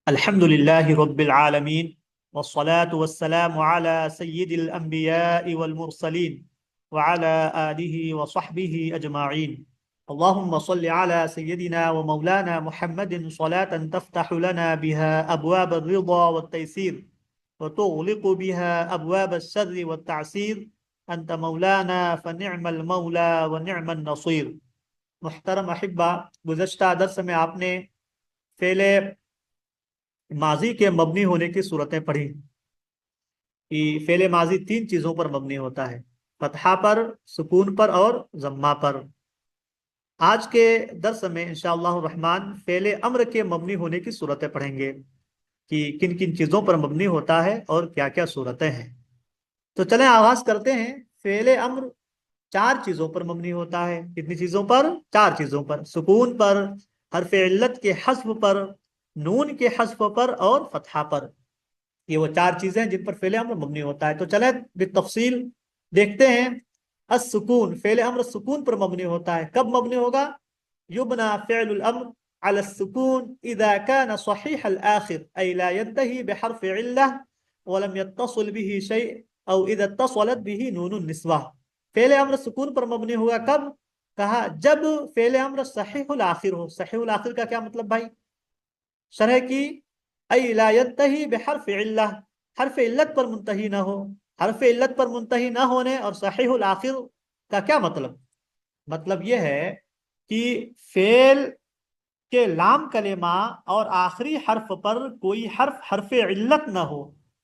الحمد لله رب العالمين والصلاة والسلام على سيد الأنبياء والمرسلين وعلى آله وصحبه أجمعين. اللهم صل على سيدنا ومولانا محمد صلاة تفتح لنا بها أبواب الرضا والتيسير وتغلق بها أبواب الشر والتعسير. أنت مولانا فنعم المولى ونعم النصير. محترم احبہ، گزشتہ درس میں آپ نے فعل ماضی کے مبنی ہونے کی صورتیں پڑھی کہ فعل ماضی تین چیزوں پر مبنی ہوتا ہے: فتحہ پر، سکون پر اور ضمہ پر۔ آج کے درس میں انشاءاللہ الرحمن فعل امر کے مبنی ہونے کی صورتیں پڑھیں گے کہ کن کن چیزوں پر مبنی ہوتا ہے اور کیا کیا صورتیں ہیں۔ تو چلیں آغاز کرتے ہیں۔ فعل امر چار چیزوں پر مبنی ہوتا ہے۔ کتنی چیزوں پر؟ چار چیزوں پر: سکون پر، حرف علت کے حذف پر، نون کے حذف پر اور فتحہ پر۔ یہ وہ چار چیزیں جن پر فعل امر مبنی ہوتا ہے۔ تو چلیں بالتفصیل دیکھتے ہیں۔ السکون، فعل امر سکون پر مبنی ہوتا ہے۔ کب مبنی ہوگا؟ یبنا فعل الامر على السکون اذا كان صحیح الاخر ای لا ينتهي بحرف علة ولم يتصل به شيء او اذا اتصلت به نون النسوہ۔ فعل امر سکون پر مبنی ہوگا کب؟ کہا جب فعل امر صحیح الاخر ہو۔ صحیح الاخر کا کیا مطلب بھائی؟ شرح کی ای لا ينتهي بحرف علة، حرف علت پر منتہی نہ ہو۔ حرف علت پر منتہی نہ ہونے اور صحیح الاخر کا کیا مطلب؟ مطلب یہ ہے کہ فعل کے لام کلمہ اور آخری حرف پر کوئی حرف علت نہ ہو۔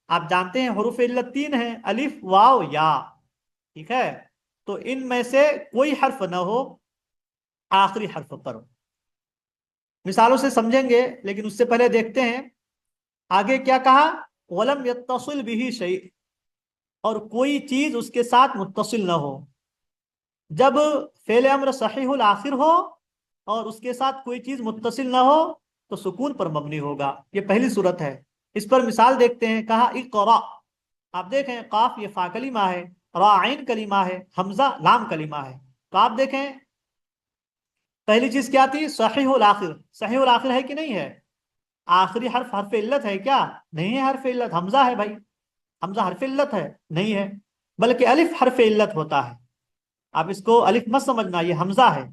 آپ جانتے ہیں حروف علت تین ہیں: الف، واو، یا۔ ٹھیک ہے؟ تو ان میں سے کوئی حرف نہ ہو آخری حرف پر۔ مثالوں سے سمجھیں گے، لیکن اس سے پہلے دیکھتے ہیں آگے کیا کہا۔ وَلَمْ يَتَّصِلْ بِهِ شَيْءٍ، اور کوئی چیز اس کے ساتھ متصل نہ ہو۔ جب فعل امر صحیح الاخر ہو اور اس کے ساتھ کوئی چیز متصل نہ ہو تو سکون پر مبنی ہوگا۔ یہ پہلی صورت ہے۔ اس پر مثال دیکھتے ہیں۔ کہا اقرا، آپ دیکھیں قاف یہ فا کلمہ ہے، را عین کلمہ ہے، حمزہ لام کلمہ ہے۔ تو آپ دیکھیں پہلی چیز کیا تھی؟ صحیح الاخر۔ صحیح الاخر ہے کہ نہیں ہے؟ آخری حرف علت ہے کیا؟ نہیں ہے حرف علت۔ حمزہ ہے بھائی، حمزہ حرف علت ہے؟ نہیں ہے، بلکہ الف حرف علت ہوتا ہے۔ آپ اس کو الف مت سمجھنا، یہ حمزہ ہے۔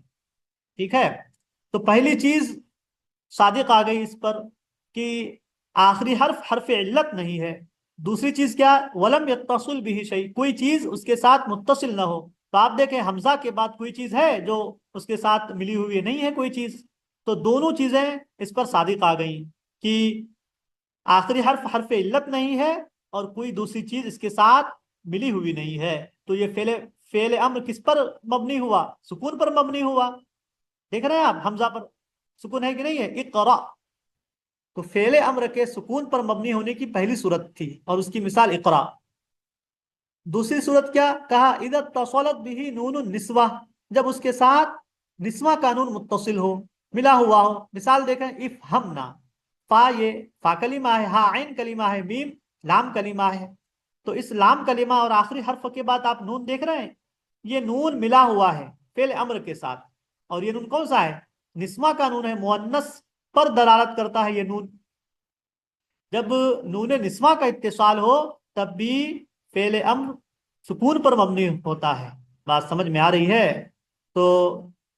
ٹھیک ہے؟ تو پہلی چیز صادق آ گئی اس پر کہ آخری حرف علت نہیں ہے۔ دوسری چیز کیا؟ ولم یتصل به شیء، کوئی چیز اس کے ساتھ متصل نہ ہو۔ تو آپ دیکھیں حمزہ کے بعد کوئی چیز ہے جو اس کے ساتھ ملی ہوئی ہے؟ نہیں ہے کوئی چیز۔ تو دونوں چیزیں اس پر صادق آ گئیں کہ آخری حرف علت نہیں ہے اور کوئی دوسری چیز اس کے ساتھ ملی ہوئی نہیں ہے۔ تو یہ فعل امر کس پر مبنی ہوا؟ سکون پر مبنی ہوا۔ دیکھ رہے ہیں آپ حمزہ پر سکون ہے کہ نہیں ہے؟ اقرا، تو فعل امر کے سکون پر مبنی ہونے کی پہلی صورت تھی اور اس کی مثال اقرا۔ دوسری صورت کیا کہا؟ اذا اتصلت به نون النسوہ، جب اس کے ساتھ نسوہ کا نون متصل ہو، ملا ہوا ہو۔ مثال دیکھیں افہمنا، فا یہ فا کلمہ ہے، ہا عین کلمہ ہے، میم لام کلمہ ہے۔ تو اس لام کلمہ اور آخری حرف کے بعد آپ نون دیکھ رہے ہیں، یہ نون ملا ہوا ہے فعل امر کے ساتھ، اور یہ نون کون سا ہے؟ نسوہ کا نون ہے، مؤنث پر دلالت کرتا ہے یہ نون۔ جب نون نسوہ کا اتصال ہو تب بھی فعل امر سکون پر مبنی ہوتا ہے۔ بات سمجھ میں آ رہی ہے؟ تو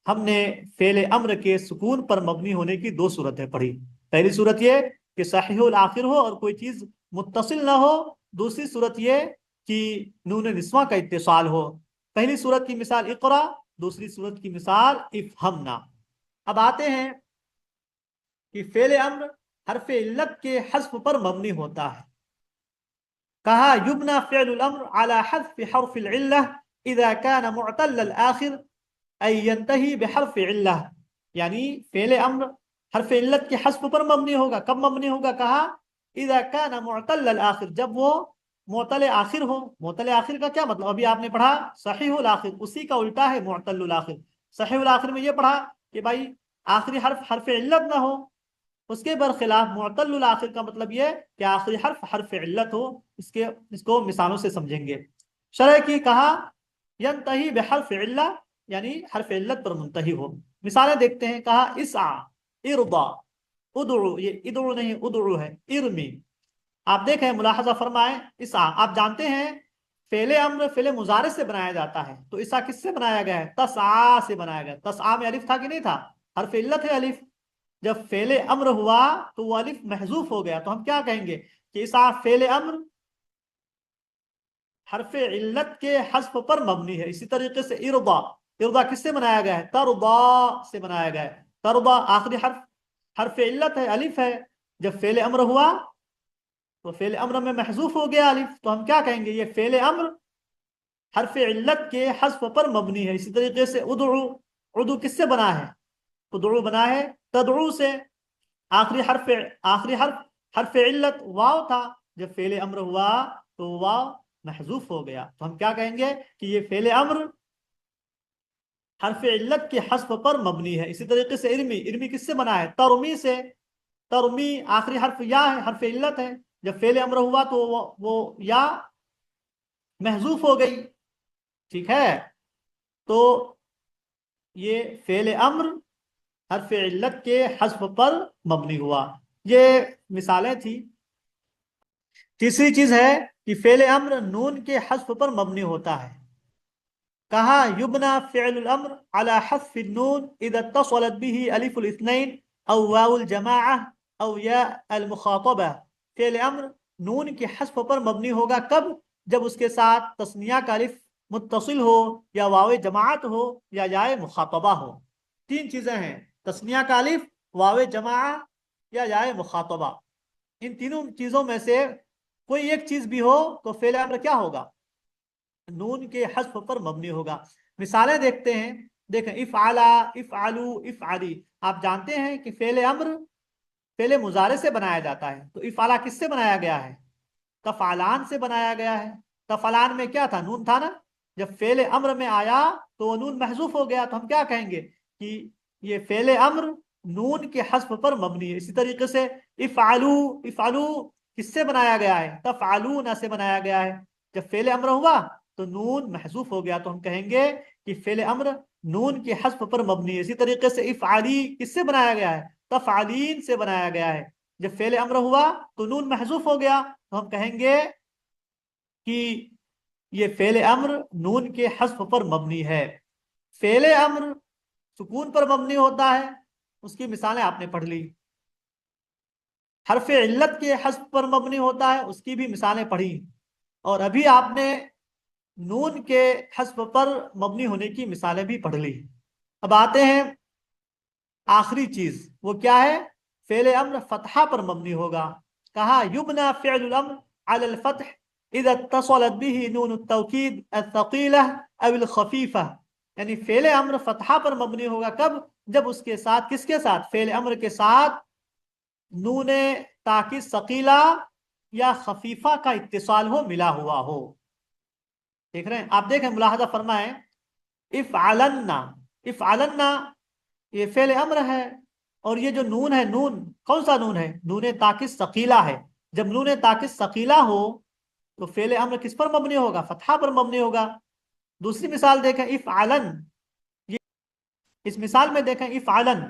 ہم نے فعل امر کے سکون پر مبنی ہونے کی دو صورتیں پڑھی۔ پہلی صورت یہ کہ صحیح الاخر ہو اور کوئی چیز متصل نہ ہو۔ دوسری صورت یہ کہ نون نسوہ کا اتصال ہو۔ پہلی صورت کی مثال اقرا، دوسری صورت کی مثال افہمنا۔ اب آتے ہیں کہ فعل امر حرف علت کے حذف پر مبنی ہوتا ہے۔ کہا یبنا فعل الامر على حذف حرف العلة اذا كان معتل الاخر ای ينتهي بحرف علة، یعنی فعل امر حرف علت کے حذف پر مبنی ہوگا۔ کب مبنی ہوگا؟ کہا اذا كان معتل الاخر، جب وہ معتل آخر ہو۔ معتل آخر کا کیا مطلب؟ ابھی آپ نے پڑھا صحیح الاخر، اسی کا الٹا ہے معتل الاخر۔ صحیح الاخر میں یہ پڑھا کہ بھائی آخری حرف علت نہ ہو، اس کے برخلاف معتل الاخر کا مطلب یہ کہ آخری حرف علت ہو۔ اس کو مثالوں سے سمجھیں گے۔ شرح کی کہا ینتہی بحرف علہ، یعنی حرف علت پر منتہی ہو۔ مثالیں دیکھتے ہیں۔ کہا اسعى، ارضى، ادعو، یہ ادعو نہیں ادعو ہے، ارمی۔ آپ دیکھیں ملاحظہ فرمائیں، اسا آپ جانتے ہیں فعل امر فعل مضارع سے بنایا جاتا ہے، تو اسا کس سے بنایا گیا ہے؟ تسعا سے بنایا گیا۔ تسعا میں الف تھا کہ نہیں تھا؟ حرف علت ہے الف۔ جب فعل امر ہوا تو وہ الف محذوف ہو گیا، تو ہم کیا کہیں گے کہ اسا فعل امر حرف علت کے حذف پر مبنی ہے۔ اسی طریقے سے ارضا، ارضا کس سے بنایا گیا ہے؟ ترضا سے بنایا گیا ہے۔ ترضا آخری حرف حرف علت ہے، الف ہے، جب فعل امر ہوا تو فعل امر میں محذوف ہو گیا الف، تو ہم کیا کہیں گے؟ یہ فعل امر حرف علت کے حذف پر مبنی ہے۔ اسی طریقے سے ادعو، ادعو کس سے بنا ہے؟ ادعو بنا ہے تدعو سے، آخری حرف حرف علت واو تھا، جب فعل امر ہوا تو واو محذوف ہو گیا، تو ہم کیا کہیں گے کہ یہ فعل امر حرف علت کے حذف پر مبنی ہے۔ اسی طریقے سے ارمی، ارمی کس سے بنا ہے؟ ترمی سے، ترمی آخری حرف یا ہے، حرف علت ہے، جب فعل امر ہوا تو وہ یا محذوف ہو گئی، ٹھیک ہے؟ تو یہ فعل امر حرف علت کے حذف پر مبنی ہوا۔ یہ مثالیں تھی۔ تیسری چیز ہے کہ فعل امر نون کے حذف پر مبنی ہوتا ہے۔ کہا یبنا فعل الامر على حذف النون اذا اتصلت به الف الاثنين او واو الجماعة او یا المخاطبہ۔ فعل امر نون کے حذف پر مبنی ہوگا کب؟ جب اس کے ساتھ تثنیہ کا الف متصل ہو، یا واو جماعت ہو، یا یائے مخاطبہ ہو۔ تین چیزیں ہیں، تثنیہ کا الف، واو جماعہ، یا یائے مخاطبہ۔ ان تینوں چیزوں میں سے کوئی ایک چیز بھی ہو تو فعل امر کیا ہوگا؟ نون کے حذف پر مبنی ہوگا۔ مثالیں دیکھتے ہیں، دیکھیں افعلا، افعلو، افعلی۔ آپ جانتے ہیں کہ فعل امر فعل مضارع سے بنایا جاتا ہے، تو افعلا کس سے بنایا گیا ہے؟ تفعلان سے بنایا گیا ہے۔ تفعلان میں کیا تھا؟ نون تھا نا، جب فعل امر میں آیا تو وہ نون محذوف ہو گیا، تو ہم کیا کہیں گے کہ یہ فعل امر نون کے حذف پر مبنی ہے۔ اسی طریقے سے افعلو، افعلو کس سے بنایا گیا ہے؟ تفعلون سے بنایا گیا ہے، جب فعل امر ہوا تو نون محذوف ہو گیا، تو ہم کہیں گے کہ فعل امر نون کے حذف پر مبنی ہے۔ اسی طریقے سے افعالی کس سے بنایا گیا ہے؟ تفعالین سے بنایا گیا ہے، جب فعل امر ہوا تو نون محذوف ہو گیا، تو ہم کہیں گے کہ یہ فعل امر نون کے حذف پر مبنی ہے۔ فعل امر سکون پر مبنی ہوتا ہے، اس کی مثالیں آپ نے پڑھ لی۔ حرف علت کے حذف پر مبنی ہوتا ہے، اس کی بھی مثالیں پڑھی، اور ابھی آپ نے نون کے حذف پر مبنی ہونے کی مثالیں بھی پڑھ لی۔ اب آتے ہیں آخری چیز، وہ کیا ہے؟ فعل امر فتحہ پر مبنی ہوگا۔ کہا یبنا فعل الامر على الفتح اذا اتصلت به نون التوکید الثقیلہ او الخفیفہ۔ یعنی فعل امر فتحہ پر مبنی ہوگا کب؟ جب اس کے ساتھ، کس کے ساتھ؟ فعل امر کے ساتھ نون تاکید ثقیلہ یا خفیفہ کا اتصال ہو، ملا ہوا ہو۔ دیکھ رہے ہیں؟ آپ دیکھیں، ملاحظہ فرمائیں، افعلنا، افعلنا یہ فعل امر ہے، اور یہ جو نون ہے، نون کون سا نون ہے؟ نون تاکید ثقیلہ ہے۔ جب نون تاکید ثقیلہ ہو تو فعل امر کس پر مبنی ہوگا؟ فتحہ پر مبنی ہوگا۔ دوسری مثال دیکھیں، افعلن، اس مثال میں دیکھیں افعلن،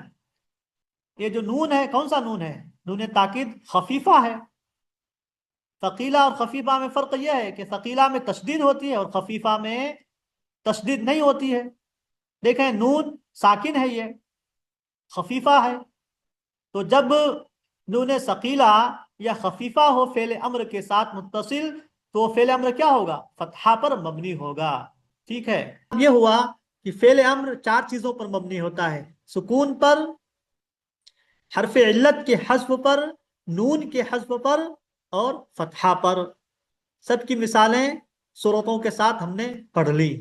یہ جو نون ہے کون سا نون ہے؟ نون تاکید خفیفہ ہے۔ ثقیلہ اور خفیفہ میں فرق یہ ہے کہ ثقیلہ میں تشدید ہوتی ہے اور خفیفہ میں تشدید نہیں ہوتی ہے۔ دیکھیں نون ساکن ہے، یہ خفیفہ ہے، تو جب نون ثقیلہ یا خفیفہ ہو فعل امر کے ساتھ متصل تو فعل امر کیا ہوگا؟ فتحہ پر مبنی ہوگا، ٹھیک ہے؟ یہ ہوا کہ فعل امر چار چیزوں پر مبنی ہوتا ہے: سکون پر، حرف علت کے حذف پر، نون کے حذف پر، اور فتحہ پر۔ سب کی مثالیں صورتوں کے ساتھ ہم نے پڑھ لی۔